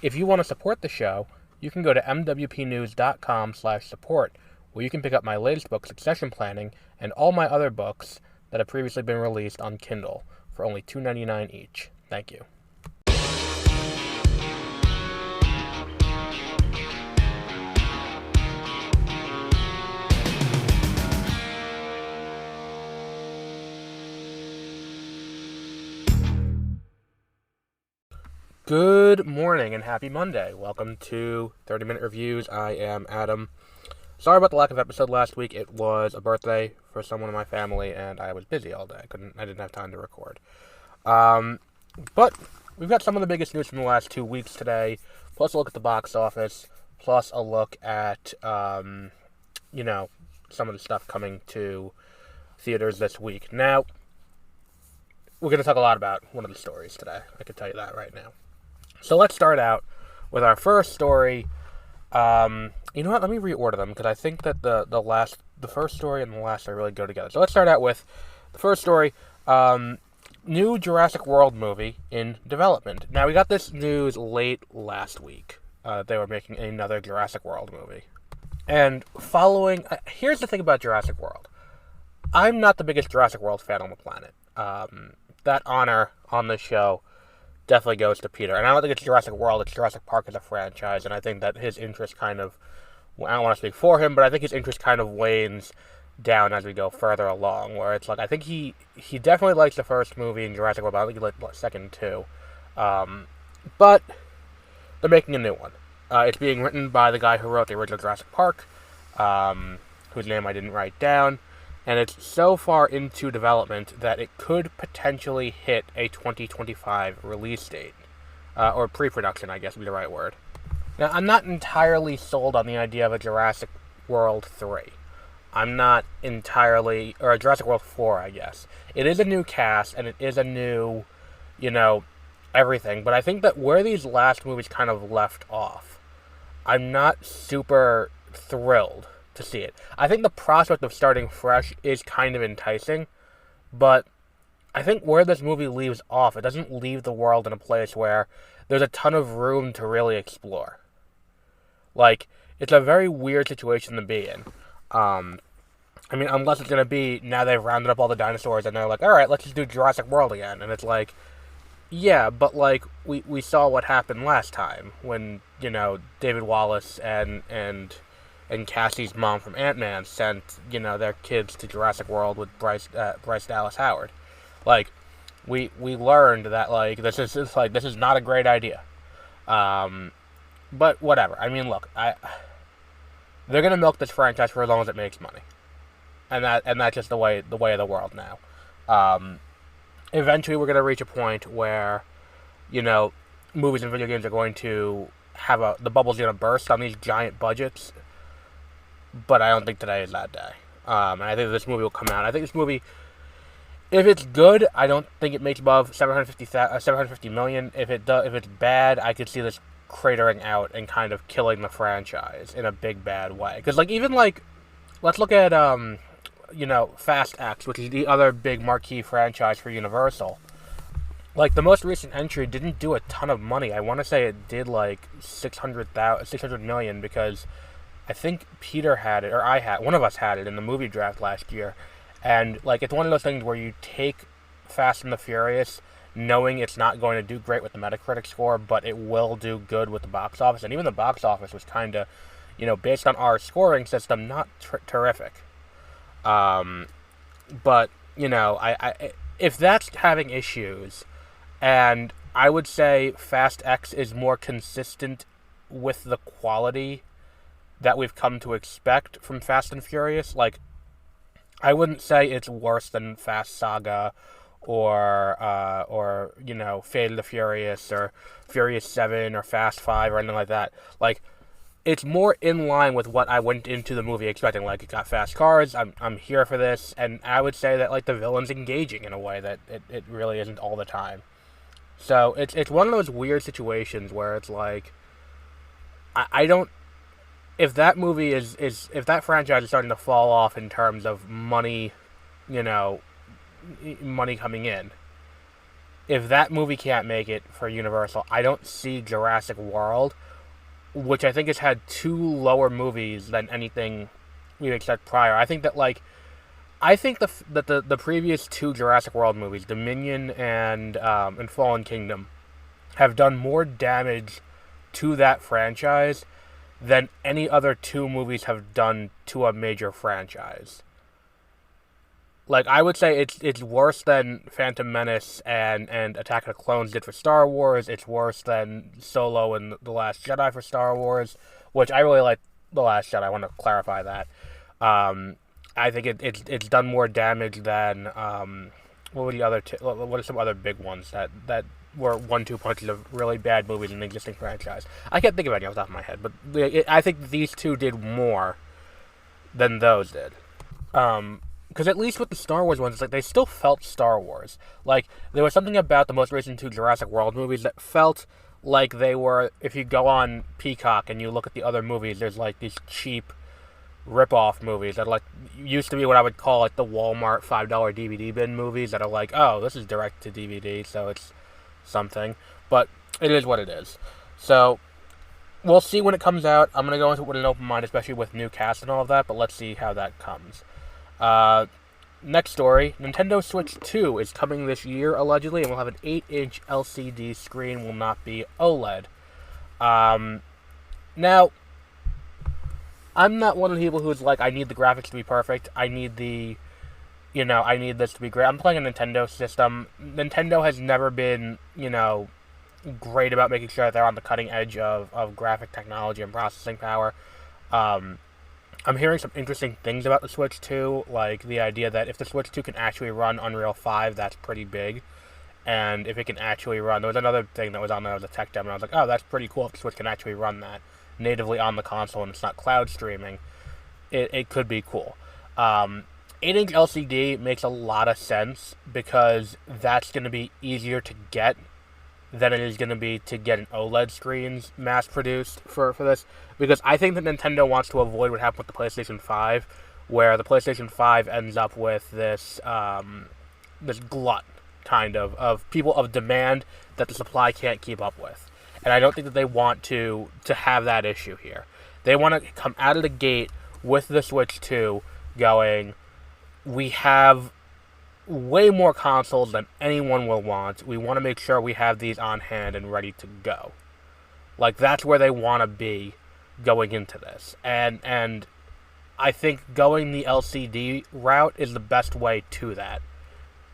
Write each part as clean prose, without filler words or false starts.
If you want to support the show, you can go to mwpnews.com/support, where you can pick up my latest book, Succession Planning, and all my other books that have previously been released on Kindle for only $2.99 each. Thank you. Good morning and happy Monday. Welcome to 30-Minute Reviews. I am Adam. Sorry about the lack of episode last week. It was a birthday for someone in my family, and I was busy all day. I didn't have time to record. But we've got some of the biggest news from the last 2 weeks today, plus a look at the box office, plus a look at, some of the stuff coming to theaters this week. Now, we're going to talk a lot about one of the stories today. I can tell you that right now. So let's start out with our first story. You know what? Let me reorder them because I think that the first story and the last story really go together. So let's start out with the first story. New Jurassic World movie in development. Now, we got this news late last week. They were making another Jurassic World movie. And following... here's the thing about Jurassic World. I'm not the biggest Jurassic World fan on the planet. That honor on this show definitely goes to Peter. And I don't think it's Jurassic World, it's Jurassic Park as a franchise, and I think that his interest kind of... I don't want to speak for him, but I think his interest kind of wanes down as we go further along, where it's like, I think he definitely likes the first movie in Jurassic World, but I think he liked the second too. But they're making a new one. It's being written by the guy who wrote the original Jurassic Park, whose name I didn't write down, and it's so far into development that it could potentially hit a 2025 release date. Or pre-production, I guess would be the right word. Now, I'm not entirely sold on the idea of a Jurassic World 3. I'm not entirely... or a Jurassic World 4, I guess. It is a new cast, and it is a new, everything. But I think that where these last movies kind of left off, I'm not super thrilled to see it. I think the prospect of starting fresh is kind of enticing, but I think where this movie leaves off, it doesn't leave the world in a place where there's a ton of room to really explore. Like, it's a very weird situation to be in. Unless it's going to be, now they've rounded up all the dinosaurs and they're like, alright, let's just do Jurassic World again. And it's like, yeah, but like, we saw what happened last time when, David Wallace and Cassie's mom from Ant-Man sent, their kids to Jurassic World with Bryce Dallas Howard. Like, we learned that, like, this is not a great idea. But whatever. I mean, look, they're gonna milk this franchise for as long as it makes money, and that's just the way of the world now. Eventually, we're gonna reach a point where, movies and video games are going to have the bubble's gonna burst on these giant budgets. But I don't think today is that day. And I think this movie will come out. I think this movie, if it's good, I don't think it makes above $750 million. If it's bad, I could see this cratering out and kind of killing the franchise in a big bad way. Because let's look at Fast X, which is the other big marquee franchise for Universal. Like, the most recent entry didn't do a ton of money. I want to say it did like $600 million because I think Peter had it, or one of us had it in the movie draft last year. And, like, it's one of those things where you take Fast and the Furious knowing it's not going to do great with the Metacritic score, but it will do good with the box office. And even the box office was kind of, based on our scoring system, not terrific. But, if that's having issues, and I would say Fast X is more consistent with the quality that we've come to expect from Fast and Furious. Like, I wouldn't say it's worse than Fast Saga or Fate of the Furious or Furious 7 or Fast 5 or anything like that. Like, it's more in line with what I went into the movie expecting. Like, it got fast cars, I'm here for this, and I would say that, like, the villain's engaging in a way that it really isn't all the time. So, it's one of those weird situations where it's like, I don't... If that movie if that franchise is starting to fall off in terms of money, money coming in, if that movie can't make it for Universal, I don't see Jurassic World, which I think has had 2 lower movies than anything we've expected prior. I think that the previous 2 Jurassic World movies, Dominion and Fallen Kingdom, have done more damage to that franchise than any other 2 movies have done to a major franchise. Like, I would say it's worse than Phantom Menace and Attack of the Clones did for Star Wars. It's worse than Solo and The Last Jedi for Star Wars, which I really like The Last Jedi. I want to clarify that. I think it's done more damage than what were the other what are some other big ones that were 1-2 punches of really bad movies in an existing franchise. I can't think of any off the top of my head, but I think these 2 did more than those did. Because at least with the Star Wars ones, it's like they still felt Star Wars. Like, there was something about the most recent 2 Jurassic World movies that felt like they were, if you go on Peacock and you look at the other movies, there's like these cheap rip-off movies that used to be what I would call like the Walmart $5 DVD bin movies that are like, oh, this is direct to DVD, so it's something. But it is what it is. So we'll see when it comes out. I'm going to go into it with an open mind, especially with new cast and all of that, but let's see how that comes. Next story, Nintendo Switch 2 is coming this year, allegedly, and will have an 8-inch LCD screen, will not be OLED. Now, I'm not one of the people who's like, I need the graphics to be perfect, I need I need this to be great. I'm playing a Nintendo system. Nintendo has never been, great about making sure that they're on the cutting edge of graphic technology and processing power. I'm hearing some interesting things about the Switch 2, like the idea that if the Switch 2 can actually run Unreal 5, that's pretty big. And if it can actually run, there was another thing that was on there, was a tech demo, and I was like, oh, that's pretty cool if the Switch can actually run that natively on the console and it's not cloud streaming. It could be cool. 8-inch LCD makes a lot of sense because that's going to be easier to get than it is going to be to get an OLED screens mass-produced for this. Because I think that Nintendo wants to avoid what happened with the PlayStation 5, where the PlayStation 5 ends up with this this glut, kind of people of demand that the supply can't keep up with. And I don't think that they want to have that issue here. They want to come out of the gate with the Switch 2 going, we have way more consoles than anyone will want. We want to make sure we have these on hand and ready to go. Like, that's where they want to be going into this. And I think going the LCD route is the best way to that.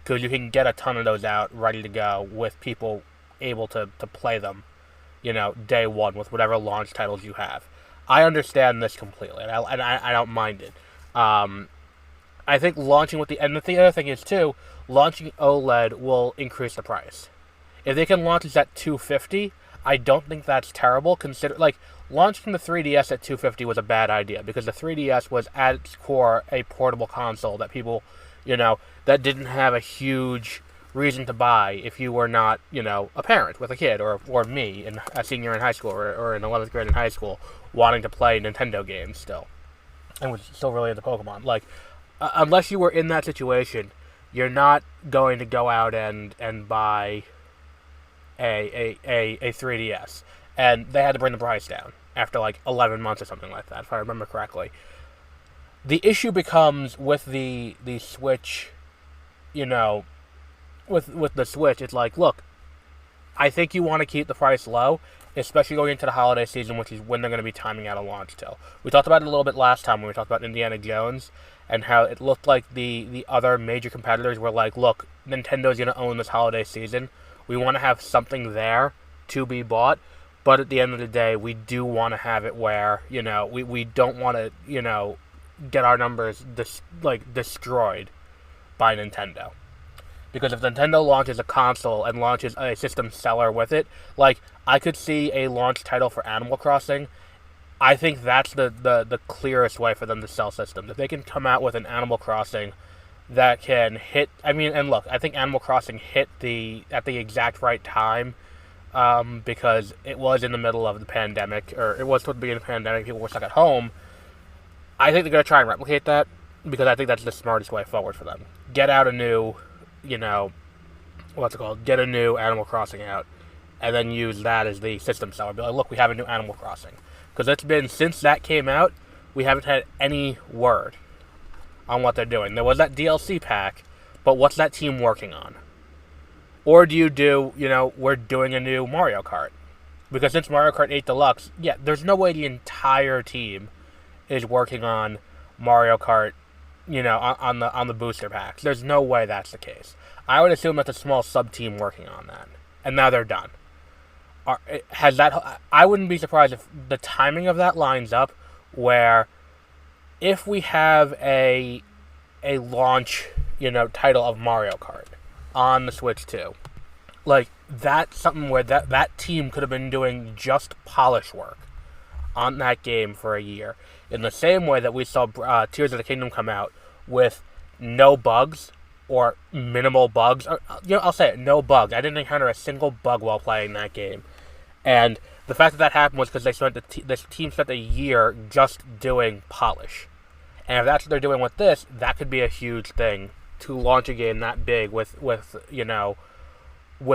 Because you can get a ton of those out ready to go with people able to play them, day one with whatever launch titles you have. I understand this completely, and I don't mind it. I think launching with the other thing is too, launching OLED will increase the price. If they can launch this at $250, I don't think that's terrible. Launching the 3DS at $250 was a bad idea because the 3DS was at its core a portable console that people, that didn't have a huge reason to buy if you were not, a parent with a kid or me, a senior in high school or in 11th grade in high school, wanting to play Nintendo games still, and was still really into Pokemon. Unless you were in that situation, you're not going to go out and buy a 3DS. And they had to bring the price down after 11 months or something like that, if I remember correctly. The issue becomes with the Switch, with the Switch, it's like, look, I think you want to keep the price low, especially going into the holiday season, which is when they're going to be timing out a launch till. We talked about it a little bit last time when we talked about Indiana Jones, and how it looked like the other major competitors were like, look, Nintendo's going to own this holiday season. We want to have something there to be bought, but at the end of the day, we do want to have it where, we don't want to, get our numbers destroyed by Nintendo. Because if Nintendo launches a console and launches a system seller with it, I could see a launch title for Animal Crossing. I think that's the clearest way for them to sell systems. If they can come out with an Animal Crossing that can hit... I think Animal Crossing hit at the exact right time, because it was in the middle of the pandemic, or it was toward the beginning of the pandemic, people were stuck at home. I think they're going to try and replicate that, because I think that's the smartest way forward for them. Get out a new, what's it called? Get a new Animal Crossing out, and then use that as the system seller. Be like, look, we have a new Animal Crossing. Because it's been, since that came out, we haven't had any word on what they're doing. There was that DLC pack, but what's that team working on? Or do you do, we're doing a new Mario Kart? Because since Mario Kart 8 Deluxe, yeah, there's no way the entire team is working on Mario Kart, on the booster packs. There's no way that's the case. I would assume that's a small sub-team working on that. And now they're done. I wouldn't be surprised if the timing of that lines up where if we have a launch, title of Mario Kart on the Switch 2, like, that's something where that team could have been doing just polish work on that game for a year. In the same way that we saw Tears of the Kingdom come out with no bugs or minimal bugs. I'll say it, no bugs. I didn't encounter a single bug while playing that game. And the fact that happened was because this team spent a year just doing polish. And if that's what they're doing with this, that could be a huge thing to launch a game that big with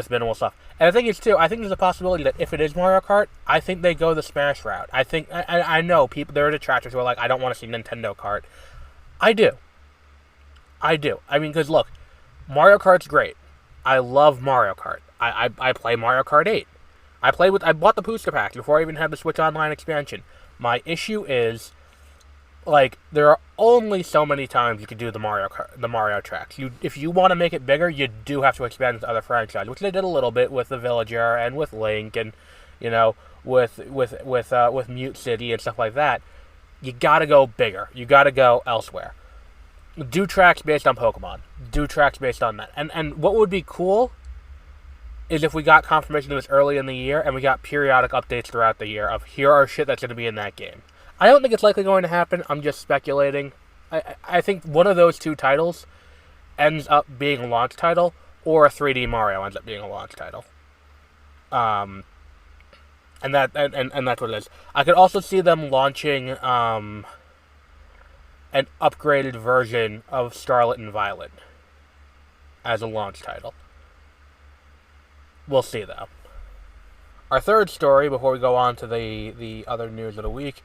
minimal stuff. And the thing is, too, I think there's a possibility that if it is Mario Kart, I think they go the Smash route. I know there are detractors who are like, I don't want to see Nintendo Kart. I do. I mean, because look, Mario Kart's great. I love Mario Kart. I play Mario Kart 8. I bought the booster pack before I even had the Switch Online expansion. My issue is, like, there are only so many times you can do the Mario tracks. If you want to make it bigger, you do have to expand into other franchises, which they did a little bit with the Villager and with Link and, with Mute City and stuff like that. You gotta go bigger. You gotta go elsewhere. Do tracks based on Pokemon. Do tracks based on that. And what would be cool is if we got confirmation of this early in the year and we got periodic updates throughout the year of here are shit that's going to be in that game. I don't think it's likely going to happen. I'm just speculating. I think one of those two titles ends up being a launch title, or a 3D Mario ends up being a launch title. And that's what it is. I could also see them launching an upgraded version of Scarlet and Violet as a launch title. We'll see, though. Our third story, before we go on to the other news of the week,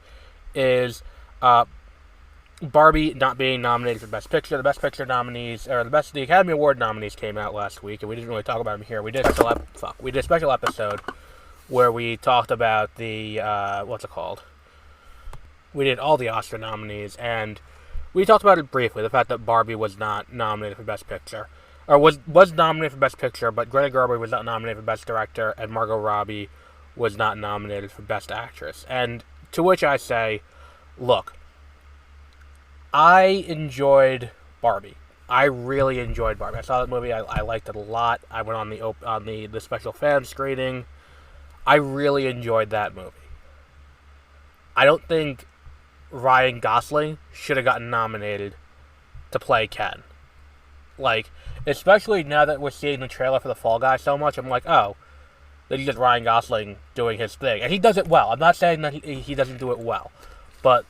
is Barbie not being nominated for Best Picture. The Best Picture nominees, or the Academy Award nominees came out last week, and we didn't really talk about them here. We did a special episode where we talked about the, what's it called? We did all the Oscar nominees, and we talked about it briefly, the fact that Barbie was not nominated for Best Picture. Or was nominated for Best Picture, but Greta Gerwig was not nominated for Best Director, and Margot Robbie was not nominated for Best Actress. And to which I say, look, I enjoyed Barbie. I really enjoyed Barbie. I saw that movie. I liked it a lot. I went on the special fan screening. I really enjoyed that movie. I don't think Ryan Gosling should have gotten nominated to play Ken. Like, especially now that we're seeing the trailer for the Fall Guy so much, I'm like, oh, this is just Ryan Gosling doing his thing. And he does it well. I'm not saying that he doesn't do it well. But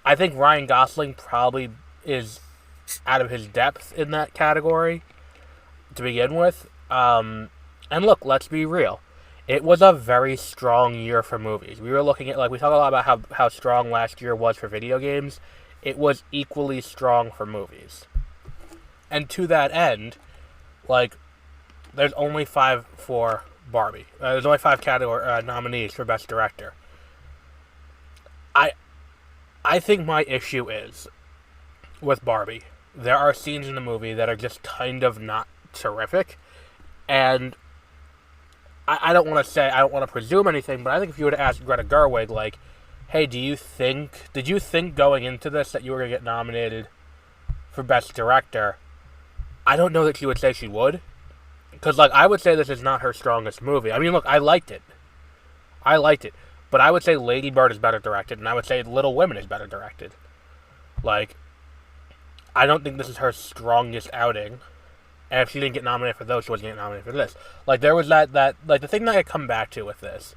I think Ryan Gosling probably is out of his depth in that category to begin with. And look, let's be real. It was a very strong year for movies. We were looking at, we talk a lot about how strong last year was for video games. It was equally strong for movies. And to that end, there's only 5 for Barbie. There's only 5 category nominees for Best Director. I think my issue is, with Barbie, there are scenes in the movie that are just kind of not terrific. And I don't want to presume anything, but I think if you were to ask Greta Gerwig, hey, did you think going into this that you were going to get nominated for Best Director? I don't know that she would say she would. Because, I would say this is not her strongest movie. I mean, look, I liked it. But I would say Lady Bird is better directed, and I would say Little Women is better directed. I don't think this is her strongest outing. And if she didn't get nominated for those, she wasn't getting nominated for this. There was that the thing that I come back to with this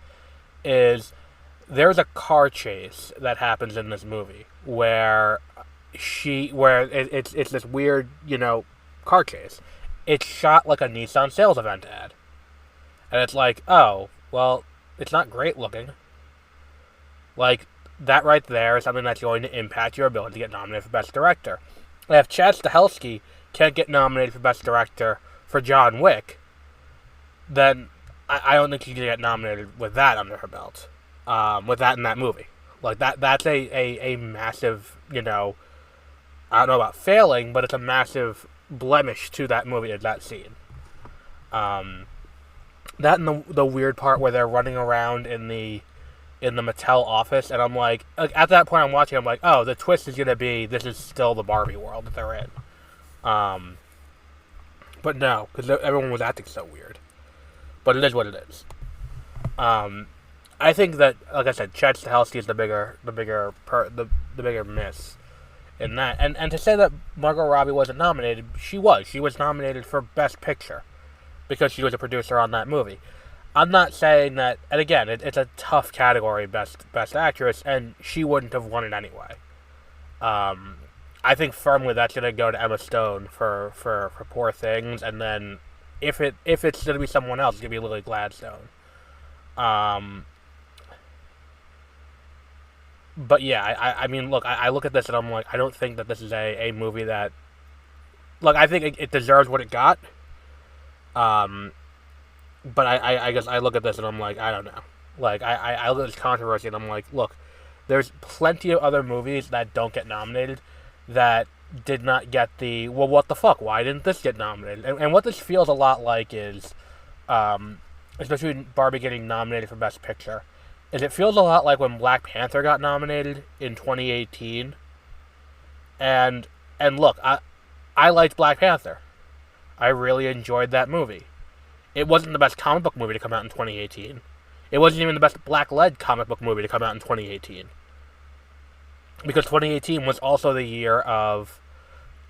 is there's a car chase that happens in this movie where it's this weird, car chase. it's shot like a Nissan sales event ad. And it's like, oh, well, it's not great looking. Like, that right there is something that's going to impact your ability to get nominated for Best Director. And if Chad Stahelski can't get nominated for Best Director for John Wick, then I don't think she can get nominated with that under her belt. With that in that movie. Like, that's a massive, I don't know about failing, but it's a massive blemish to that movie, is that scene. That and the weird part where they're running around in the Mattel office, and I'm like, at that point I'm watching, I'm like, oh, the twist is going to be this is still the Barbie world that they're in. But no, because everyone was acting so weird. But it is what it is. I think that, like I said, Chad Stahelski is the bigger miss in that. And to say that Margot Robbie wasn't nominated, she was. She was nominated for Best Picture because she was a producer on that movie. I'm not saying that, and again, it's a tough category, Best Actress, and she wouldn't have won it anyway. I think firmly that's going to go to Emma Stone for Poor Things, and then if it's going to be someone else, it's going to be Lily Gladstone. But yeah, I mean, look, I look at this and I'm like, I don't think that this is a movie that, look, I think it deserves what it got. But I guess I look at this and I'm like, I don't know. Like, I look at this controversy and I'm like, look, there's plenty of other movies that don't get nominated that did not get the, well, what the fuck? Why didn't this get nominated? And what this feels a lot like is, especially Barbie getting nominated for Best Picture, is it feels a lot like when Black Panther got nominated in 2018. And look, I liked Black Panther. I really enjoyed that movie. It wasn't the best comic book movie to come out in 2018. It wasn't even the best black-led comic book movie to come out in 2018. Because 2018 was also the year of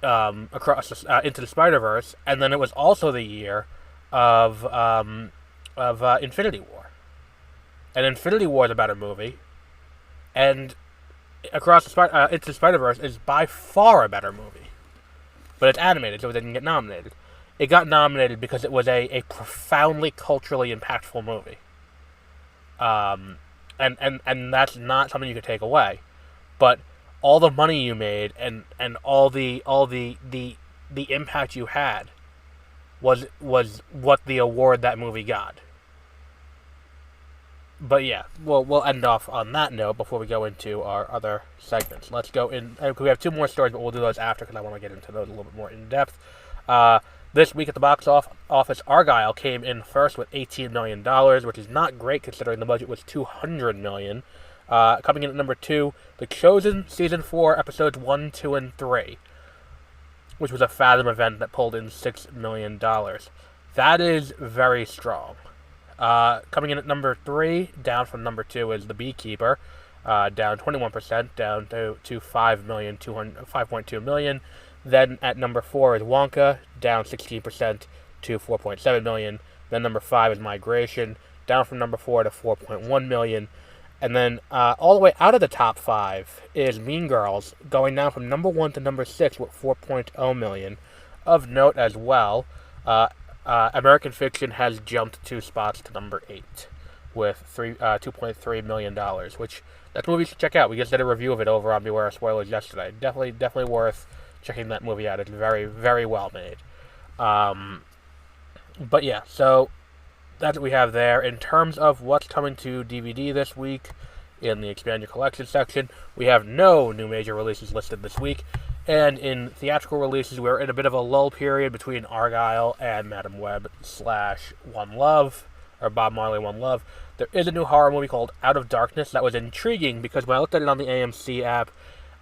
Into the Spider-Verse, and then it was also the year of Infinity War. And Infinity War is a better movie, and Into the Spider-Verse is by far a better movie. But it's animated, so it didn't get nominated. It got nominated because it was a profoundly culturally impactful movie. And that's not something you could take away. But all the money you made and all the impact you had was what the award that movie got. But yeah, we'll end off on that note before we go into our other segments. Let's go in. We have two more stories, but we'll do those after because I want to get into those a little bit more in depth. This week at the box office, Argylle came in first with $18 million, which is not great considering the budget was $200 million. Coming in at number 2, The Chosen Season 4, Episodes 1, 2, and 3, which was a Fathom event that pulled in $6 million. That is very strong. Coming in at number 3, down from number 2, is The Beekeeper, down 21%, down to $5.2 million. Then at number 4 is Wonka, down 16% to $4.7 million. Then number 5 is Migration, down from number 4 to $4.1 million. And then all the way out of the top 5 is Mean Girls, going down from number 1 to number 6 with $4.0 million. Of note as well, American Fiction has jumped 2 spots to number 8 with $2.3 million, which that movie you should check out. We just did a review of it over on Beware of Spoilers yesterday. Definitely worth checking that movie out. It's very, very well made. But yeah, so that's what we have there. In terms of what's coming to DVD this week in the Expand Your Collection section, we have no new major releases listed this week. And in theatrical releases, we're in a bit of a lull period between Argylle and Madam Web / One Love, or Bob Marley One Love. There is a new horror movie called Out of Darkness that was intriguing because when I looked at it on the AMC app,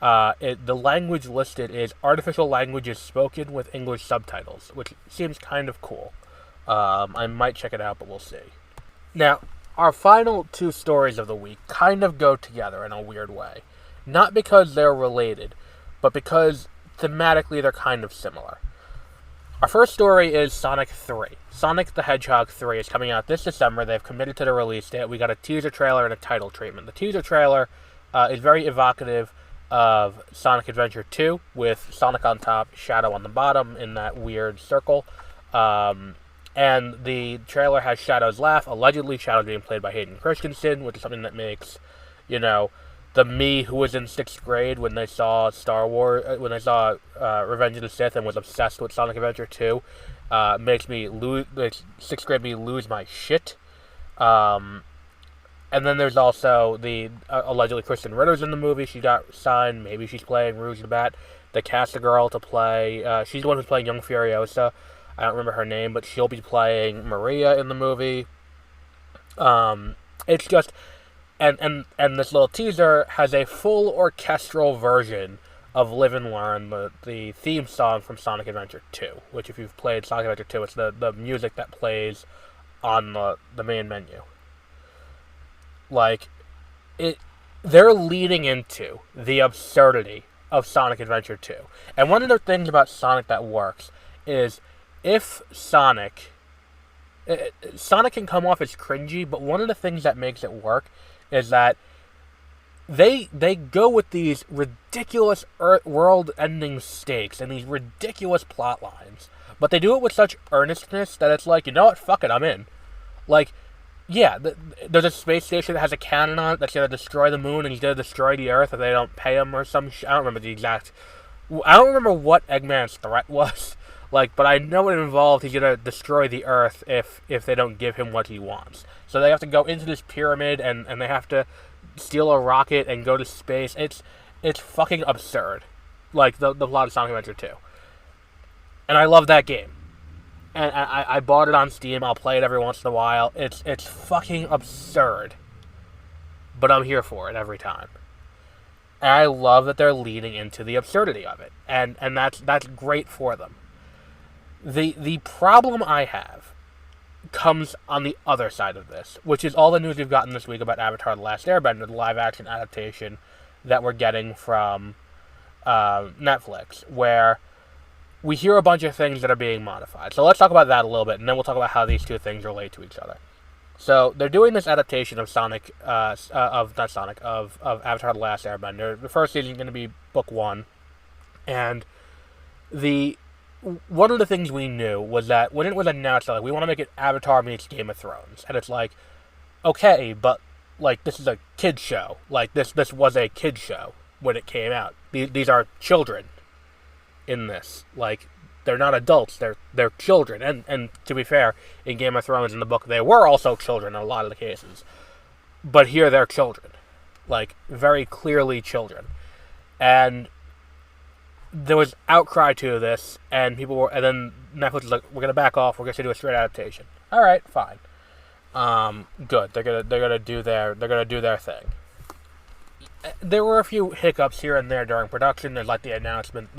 the language listed is artificial languages spoken with English subtitles, which seems kind of cool. I might check it out, but we'll see. Now, our final 2 stories of the week kind of go together in a weird way. Not because they're related, but because thematically they're kind of similar. Our first story is Sonic 3. Sonic the Hedgehog 3 is coming out this December. They've committed to the release date. We got a teaser trailer and a title treatment. The teaser trailer is very evocative of Sonic Adventure 2, with Sonic on top, Shadow on the bottom in that weird circle. And the trailer has Shadow's laugh, allegedly Shadow being played by Hayden Christensen, which is something that makes, the me who was in 6th grade when they saw Star Wars, when they saw Revenge of the Sith and was obsessed with Sonic Adventure 2, makes 6th grade me lose my shit. And then there's also the allegedly Kristen Ritter's in the movie. She got signed. Maybe she's playing Rouge the Bat. They cast a girl to play. She's the one who's playing Young Furiosa. I don't remember her name, but she'll be playing Maria in the movie. It's just, and this little teaser has a full orchestral version of Live and Learn, the theme song from Sonic Adventure 2, which if you've played Sonic Adventure 2, it's the music that plays on the main menu. They're leading into the absurdity of Sonic Adventure 2. And one of the things about Sonic that works is if Sonic can come off as cringy, but one of the things that makes it work is that they go with these ridiculous world-ending stakes and these ridiculous plot lines, but they do it with such earnestness that it's like, you know what, fuck it, I'm in. There's a space station that has a cannon on it that's going to destroy the moon, and he's going to destroy the Earth if they don't pay him or some shit. I don't remember what Eggman's threat was, but I know it involved he's going to destroy the Earth if they don't give him what he wants. So they have to go into this pyramid, and they have to steal a rocket and go to space. It's fucking absurd. The plot of Sonic Adventure 2. And I love that game. And I bought it on Steam. I'll play it every once in a while. It's fucking absurd. But I'm here for it every time. And I love that they're leaning into the absurdity of it. And that's great for them. The problem I have comes on the other side of this, which is all the news we've gotten this week about Avatar: The Last Airbender, the live-action adaptation that we're getting from Netflix, where we hear a bunch of things that are being modified. So let's talk about that a little bit, and then we'll talk about how these two things relate to each other. So they're doing this adaptation of Avatar: The Last Airbender. The first season is going to be book 1, and one of the things we knew was that when it was announced that we want to make it Avatar meets Game of Thrones, and it's like, okay, but this is a kid show. This was a kid show when it came out. These are children in this. They're not adults, they're children. And to be fair, in Game of Thrones in the book they were also children in a lot of the cases. But here they're children. Very clearly children. And there was outcry to this, and then Netflix was like, we're gonna back off, we're gonna do a straight adaptation. Alright, fine. Good. They're gonna do their thing. There were a few hiccups here and there during production. There's the announcement,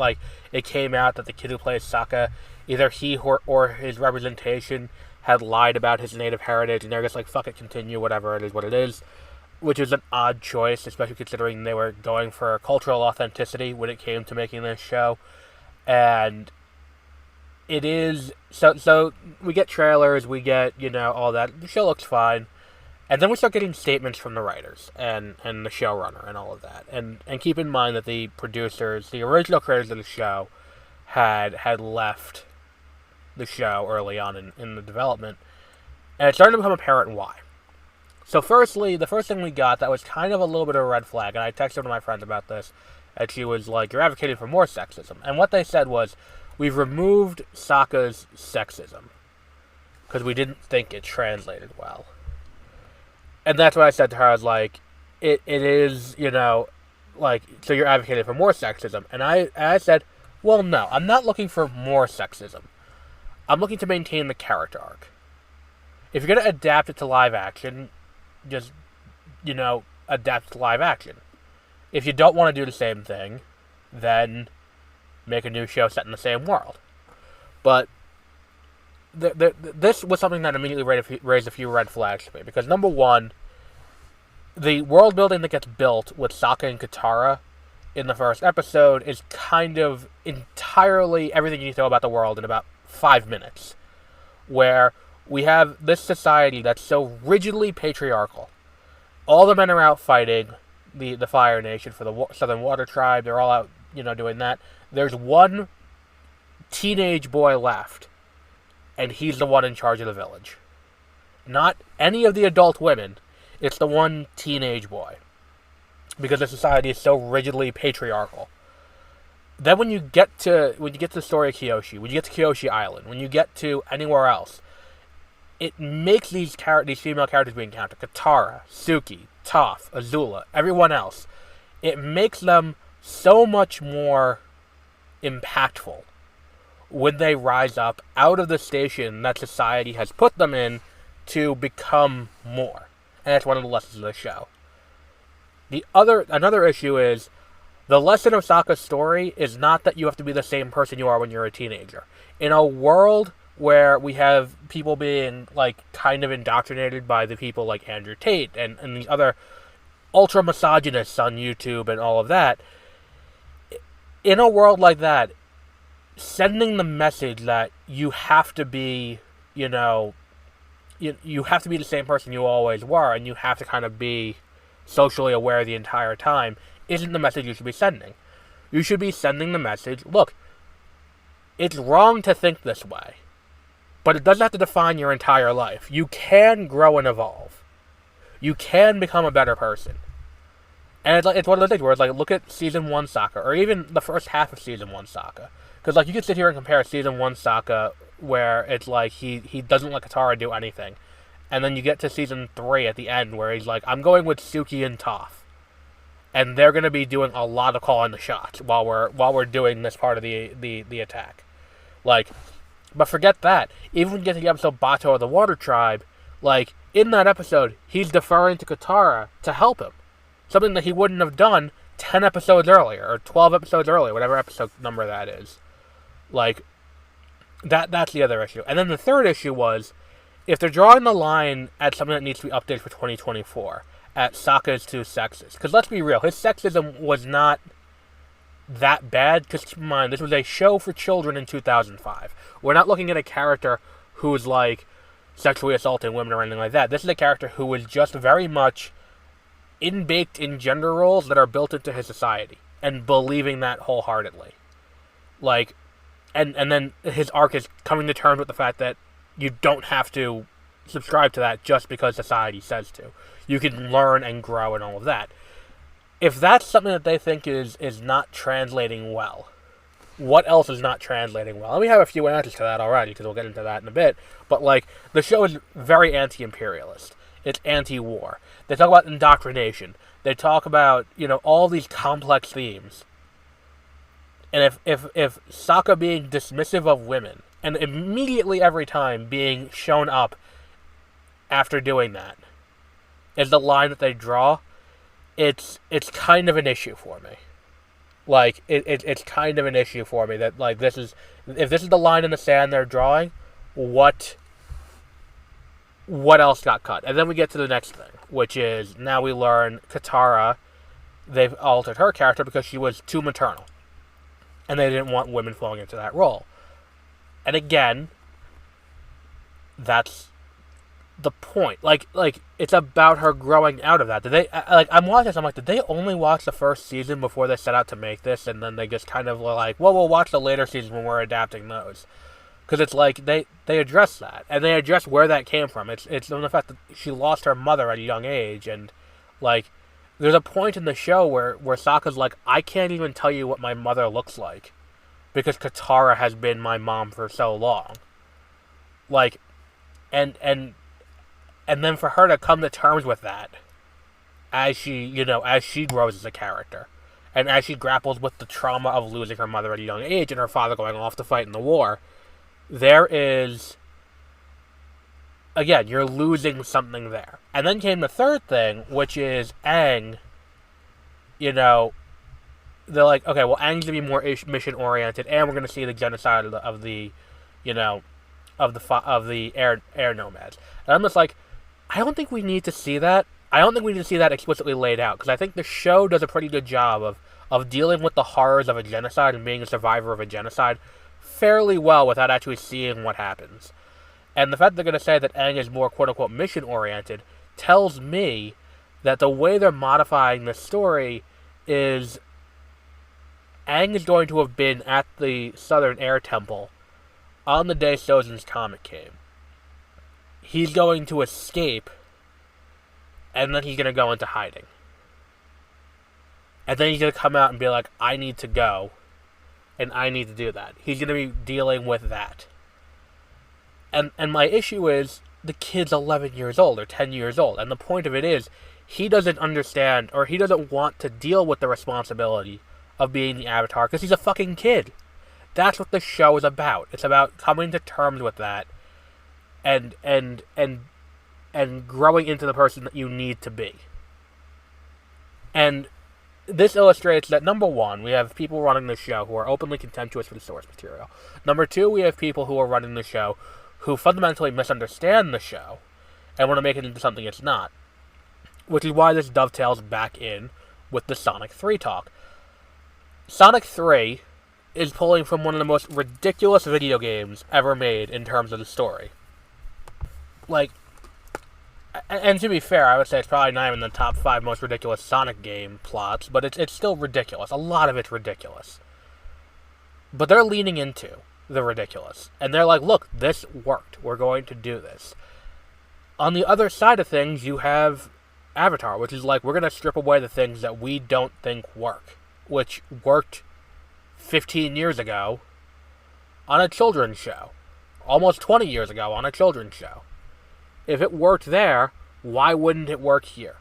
it came out that the kid who plays Sokka, either he or his representation had lied about his native heritage, and they're just fuck it, continue, whatever, it is what it is. Which is an odd choice, especially considering they were going for cultural authenticity when it came to making this show. And it is, so we get trailers, we get, all that. The show looks fine. And then we start getting statements from the writers and the showrunner and all of that. And keep in mind that the producers, the original creators of the show, had left the show early on in the development. And it's starting to become apparent why. So firstly, the first thing we got that was kind of a little bit of a red flag, and I texted one of my friends about this, and she was like, you're advocating for more sexism. And what they said was, we've removed Sokka's sexism, because we didn't think it translated well. And that's what I said to her. I was like, it is, so you're advocating for more sexism. And I said, well, no, I'm not looking for more sexism. I'm looking to maintain the character arc. If you're going to adapt it to live action, just, adapt it to live action. If you don't want to do the same thing, then make a new show set in the same world. But this was something that immediately raised a few red flags for me. Because, number one, the world building that gets built with Sokka and Katara in the first episode is kind of entirely everything you need to know about the world in about 5 minutes. Where we have this society that's so rigidly patriarchal. All the men are out fighting the Fire Nation for the Southern Water Tribe. They're all out, doing that. There's one teenage boy left and he's the one in charge of the village. Not any of the adult women. It's the one teenage boy. Because the society is so rigidly patriarchal. Then when you get to the story of Kyoshi, when you get to Kyoshi Island, when you get to anywhere else, it makes these female characters we encounter, Katara, Suki, Toph, Azula, everyone else, it makes them so much more impactful when they rise up out of the station that society has put them in to become more. And that's one of the lessons of the show. Another issue is, the lesson of Sokka's story is not that you have to be the same person you are when you're a teenager. In a world where we have people being, kind of indoctrinated by the people like Andrew Tate and the other ultra-misogynists on YouTube and all of that, in a world like that, sending the message that you have to be, you have to be the same person you always were, and you have to kind of be socially aware the entire time, isn't the message you should be sending. You should be sending the message, look, it's wrong to think this way, but it doesn't have to define your entire life. You can grow and evolve. You can become a better person. And it's one of those things where it's look at Season 1 Sokka, or even the first half of Season 1 Sokka. Because, you can sit here and compare Season 1 Sokka, where it's he doesn't let Katara do anything. And then you get to Season 3 at the end, where he's I'm going with Suki and Toph. And they're going to be doing a lot of calling the shots while we're doing this part of the attack. But forget that. Even when you get to the episode Bato of the Water Tribe, in that episode, he's deferring to Katara to help him. Something that he wouldn't have done 10 episodes earlier, or 12 episodes earlier, whatever episode number that is. That's the other issue. And then the third issue was, if they're drawing the line at something that needs to be updated for 2024, at Sokka's too sexist. Because let's be real, his sexism was not that bad, because keep in mind, this was a show for children in 2005. We're not looking at a character who's, sexually assaulting women or anything like that. This is a character who was just very much baked in gender roles that are built into his society, and believing that wholeheartedly. And then his arc is coming to terms with the fact that you don't have to subscribe to that just because society says to. You can learn and grow and all of that. If that's something that they think is not translating well, what else is not translating well? And we have a few answers to that already, because we'll get into that in a bit. But, the show is very anti-imperialist. It's anti-war. They talk about indoctrination. They talk about, all these complex themes. And if Sokka being dismissive of women, and immediately every time being shown up after doing that, is the line that they draw, it's kind of an issue for me. It's kind of an issue for me that, if this is the line in the sand they're drawing, what else got cut? And then we get to the next thing, which is, now we learn Katara, they've altered her character because she was too maternal. And they didn't want women falling into that role. And again, that's the point. It's about her growing out of that. Did they, I'm watching this, I'm did they only watch the first season before they set out to make this, and then they just kind of were well, we'll watch the later seasons when we're adapting those? Because it's they address that, and they address where that came from. It's on the fact that she lost her mother at a young age, and, there's a point in the show where Sokka's I can't even tell you what my mother looks like, because Katara has been my mom for so long. And then for her to come to terms with that, as she grows as a character, and as she grapples with the trauma of losing her mother at a young age and her father going off to fight in the war, there is, again, you're losing something there. And then came the third thing, which is Aang. They're okay, well, Aang's gonna be more mission oriented, and we're gonna see the genocide of the air nomads. And I'm just I don't think we need to see that. I don't think we need to see that explicitly laid out, because I think the show does a pretty good job of dealing with the horrors of a genocide and being a survivor of a genocide fairly well without actually seeing what happens. And the fact that they're going to say that Aang is more quote-unquote mission-oriented tells me that the way they're modifying the story is Aang is going to have been at the Southern Air Temple on the day Sozin's comic came, he's going to escape, and then he's going to go into hiding. And then he's going to come out and be like, I need to go, and I need to do that. He's going to be dealing with that. And my issue is, the kid's 11 years old, or 10 years old, and the point of it is, he doesn't understand, or he doesn't want to deal with the responsibility of being the Avatar, because he's a fucking kid. That's what the show is about. It's about coming to terms with that, and growing into the person that you need to be. And this illustrates that, number one, we have people running the show who are openly contemptuous for the source material. Number two, we have people who are running the show who fundamentally misunderstand the show and want to make it into something it's not. Which is why this dovetails back in with the Sonic 3 talk. Sonic 3 is pulling from one of the most ridiculous video games ever made in terms of the story. Like, and to be fair, I would say it's probably not even the top 5 most ridiculous Sonic game plots, but it's still ridiculous. A lot of it's ridiculous. But they're leaning into the ridiculous. And they're like, look, this worked. We're going to do this. On the other side of things, you have Avatar, which is like, we're going to strip away the things that we don't think work. Which worked 15 years ago on a children's show. Almost 20 years ago on a children's show. If it worked there, why wouldn't it work here?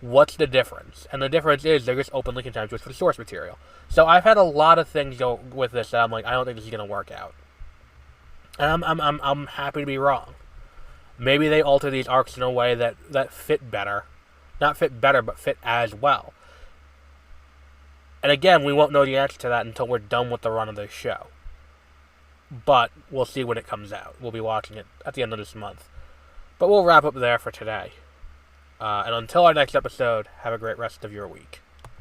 What's the difference? And the difference is they're just openly contemptuous for the source material. So I've had a lot of things go with this that I'm like, I don't think this is going to work out. And I'm happy to be wrong. Maybe they alter these arcs in a way that fit better. Not fit better, but fit as well. And again, we won't know the answer to that until we're done with the run of this show. But we'll see when it comes out. We'll be watching it at the end of this month. But we'll wrap up there for today. And until our next episode, have a great rest of your week.